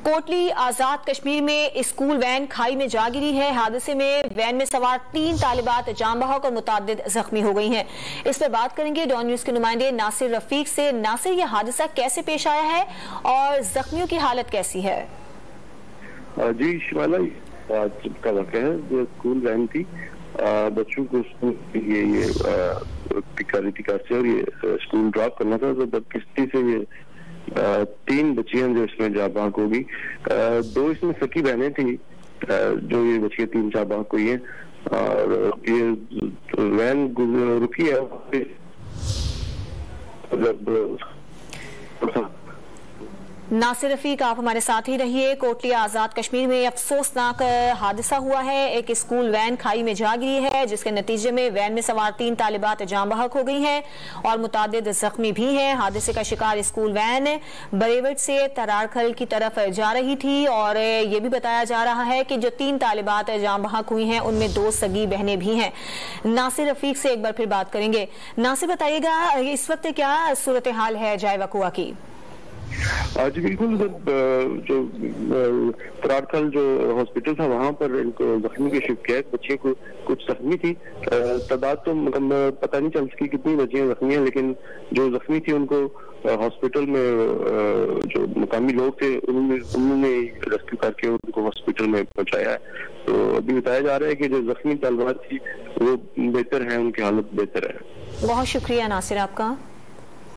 कोटली आजाद कश्मीर में school van खाई में जा गिरी है। हादसे में वैन में सवार 3 तालिबात जान बहक और मुतादिद जख्मी हो गई हैं। इस पर बात करेंगे डॉन न्यूज के नुमाइंदे नासिर रफीक से। नासिर, यह हादसा कैसे पेश आया है और जख्मियों की हालत कैसी है? जी शिमाला, आज का वाक़या है। जो स्कूल वैन थी, बच्चों को स्कूल ये टिकार से और ये स्कूल ड्रॉप करना था, तो बदकिस्मती से ये 3 बच्चियां जो इसमें जाँ बहक होगी। 2 इसमें सकी बहनें थी जो ये बच्चियां 3 जाँ बहक हुई हैं। और ये वैन रुकी है जब नासिर रफीक, आप हमारे साथ ही रहिए। कोटली आजाद कश्मीर में अफसोसनाक हादसा हुआ है। एक स्कूल वैन खाई में जा गिरी है, जिसके नतीजे में वैन में सवार 3 तालिबात जान बहक हो गई हैं और मुतादिद जख्मी भी हैं। हादसे का शिकार स्कूल वैन बरेवट से तरारखल की तरफ जा रही थी और ये भी बताया जा रहा है कि जो 3 तालिबात जान बहक हुई हैं उनमें 2 सगी बहनें भी हैं। नासिर रफीक से एक बार फिर बात करेंगे। नासिर, बताइएगा इस वक्त क्या सूरत हाल है जाए वकुआ की? जी बिल्कुल, जो तरारखल जो हॉस्पिटल था वहाँ पर इनको जख्मी की शिफ्ट किया है। बच्चियों को कुछ जख्मी थी, तादाद तो पता नहीं चल सकी कितनी बच्चियां जख्मी हैं, लेकिन जो जख्मी थी उनको हॉस्पिटल में जो मुकामी लोग थे उन्होंने रेस्क्यू करके उनको हॉस्पिटल में पहुंचाया है। तो अभी बताया जा रहा है कि जो जख्मी तलवार थी वो बेहतर है, उनकी हालत बेहतर है। बहुत शुक्रिया नासिर आपका।